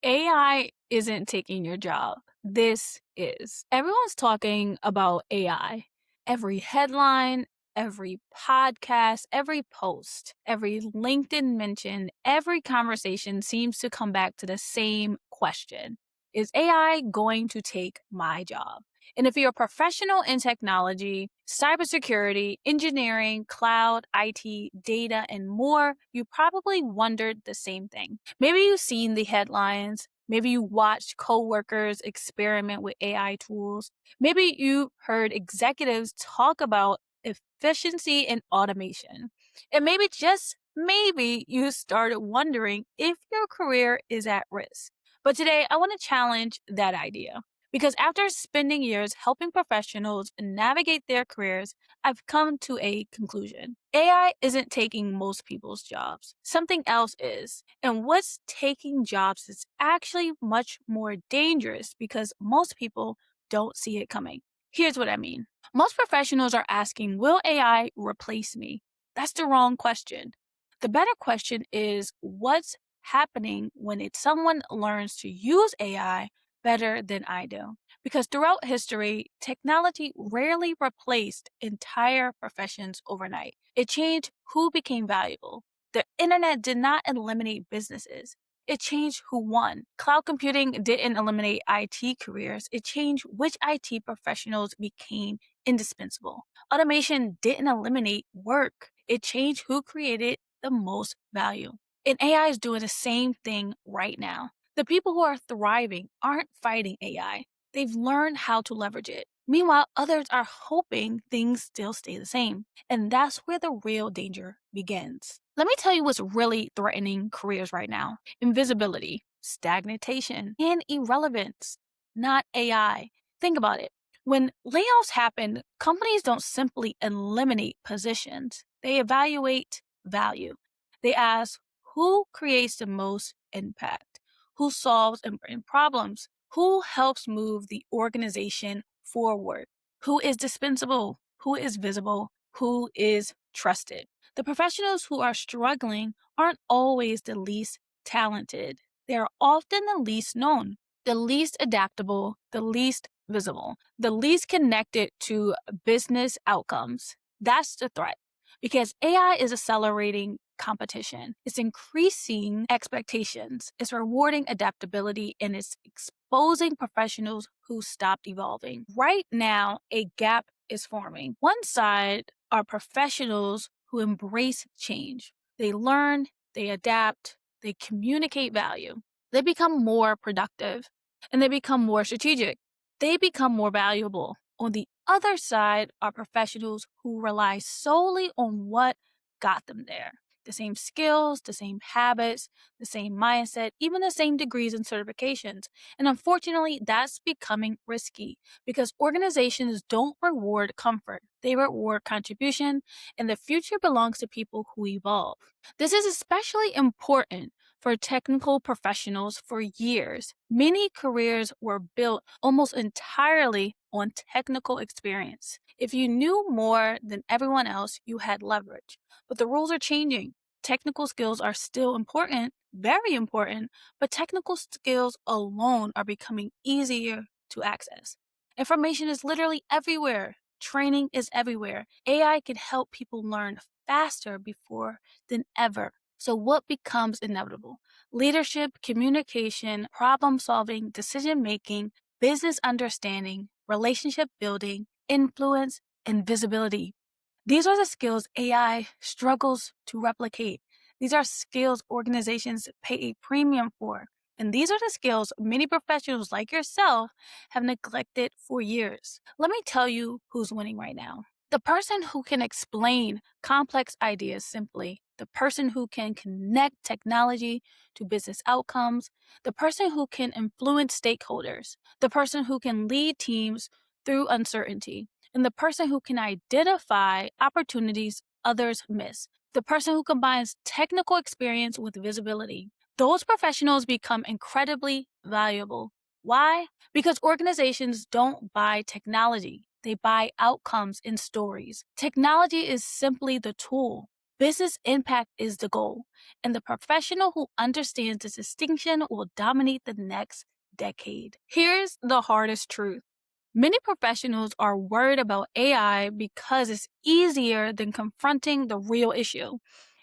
AI isn't taking your job. This is. Everyone's talking about AI. Every headline, every podcast, every post, every LinkedIn mention, every conversation seems to come back to the same question. Is AI going to take my job? And if you're a professional in technology, cybersecurity, engineering, cloud, IT, data, and more, you probably wondered the same thing. Maybe you've seen the headlines. Maybe you watched coworkers experiment with AI tools. Maybe you heard executives talk about efficiency and automation. And maybe just maybe you started wondering if your career is at risk. But today I want to challenge that idea. Because after spending years helping professionals navigate their careers, I've come to a conclusion. AI isn't taking most people's jobs. Something else is. And what's taking jobs is actually much more dangerous because most people don't see it coming. Here's what I mean. Most professionals are asking, will AI replace me? That's the wrong question. The better question is, what's happening when someone learns to use AI better than I do? Because throughout history, technology rarely replaced entire professions overnight. It changed who became valuable. The internet did not eliminate businesses. It changed who won. Cloud computing didn't eliminate IT careers. It changed which IT professionals became indispensable. Automation didn't eliminate work. It changed who created the most value. And AI is doing the same thing right now. The people who are thriving aren't fighting AI. They've learned how to leverage it. Meanwhile, others are hoping things still stay the same. And that's where the real danger begins. Let me tell you what's really threatening careers right now: invisibility, stagnation, and irrelevance, not AI. Think about it. When layoffs happen, companies don't simply eliminate positions, they evaluate value. They ask who creates the most impact, who solves important problems, who helps move the organization forward, who is dispensable, who is visible, who is trusted. The professionals who are struggling aren't always the least talented. They are often the least known, the least adaptable, the least visible, the least connected to business outcomes. That's the threat because AI is accelerating competition. It's increasing expectations. It's rewarding adaptability and it's exposing professionals who stopped evolving. Right now, a gap is forming. One side are professionals who embrace change. They learn, they adapt, they communicate value. They become more productive and they become more strategic. They become more valuable. On the other side are professionals who rely solely on what got them there: the same skills, the same habits, the same mindset, even the same degrees and certifications. And unfortunately, that's becoming risky because organizations don't reward comfort. They reward contribution, and the future belongs to people who evolve. This is especially important for technical professionals. For years, many careers were built almost entirely on technical experience. If you knew more than everyone else, you had leverage. But the rules are changing. Technical skills are still important, very important, but technical skills alone are becoming easier to access. Information is literally everywhere. Training is everywhere. AI can help people learn faster before than ever. So what becomes inevitable? Leadership, communication, problem solving, decision making, business understanding, relationship building, influence, and visibility. These are the skills AI struggles to replicate. These are skills organizations pay a premium for. And these are the skills many professionals like yourself have neglected for years. Let me tell you who's winning right now. The person who can explain complex ideas simply, the person who can connect technology to business outcomes, the person who can influence stakeholders, the person who can lead teams through uncertainty, and the person who can identify opportunities others miss, the person who combines technical experience with visibility. Those professionals become incredibly valuable. Why? Because organizations don't buy technology. They buy outcomes and stories. Technology is simply the tool. Business impact is the goal, and the professional who understands this distinction will dominate the next decade. Here's the hardest truth. Many professionals are worried about AI because it's easier than confronting the real issue.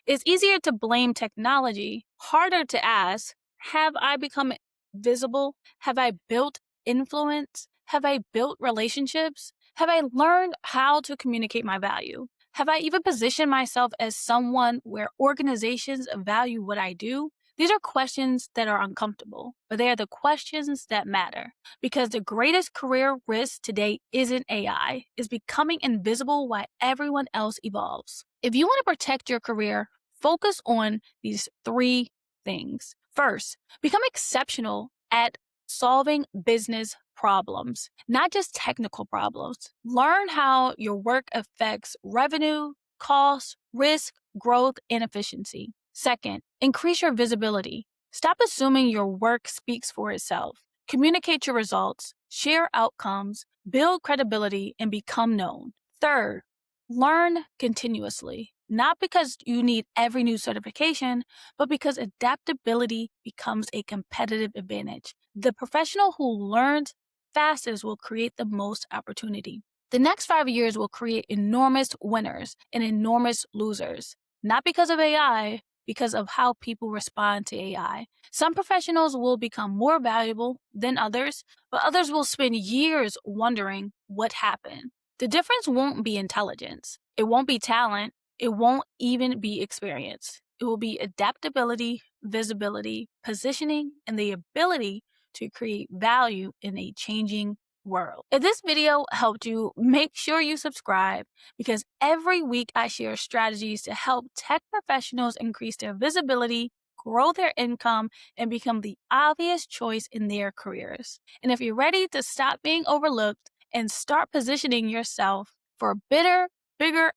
It's easier to blame technology, harder to ask, have I become visible? Have I built influence? Have I built relationships? Have I learned how to communicate my value? Have I even positioned myself as someone where organizations value what I do? These are questions that are uncomfortable, but they are the questions that matter. Because the greatest career risk today isn't AI, it's becoming invisible while everyone else evolves. If you want to protect your career, focus on these three things. First, become exceptional at solving business problems, not just technical problems. Learn how your work affects revenue, cost, risk, growth, and efficiency. Second, increase your visibility. Stop assuming your work speaks for itself. Communicate your results, share outcomes, build credibility, and become known. Third, learn continuously, not because you need every new certification, but because adaptability becomes a competitive advantage. The professional who learns fastest will create the most opportunity. The next 5 years will create enormous winners and enormous losers, not because of AI, because of how people respond to AI. Some professionals will become more valuable than others, but others will spend years wondering what happened. The difference won't be intelligence. It won't be talent. It won't even be experience. It will be adaptability, visibility, positioning, and the ability to create value in a changing world. If this video helped you, make sure you subscribe because every week I share strategies to help tech professionals increase their visibility, grow their income, and become the obvious choice in their careers. And if you're ready to stop being overlooked and start positioning yourself for bigger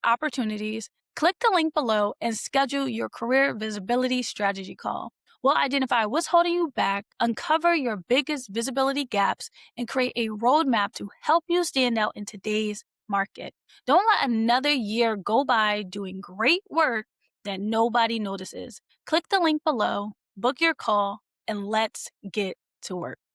opportunities, click the link below and schedule your career visibility strategy call. We'll identify what's holding you back, uncover your biggest visibility gaps, and create a roadmap to help you stand out in today's market. Don't let another year go by doing great work that nobody notices. Click the link below, book your call, and let's get to work.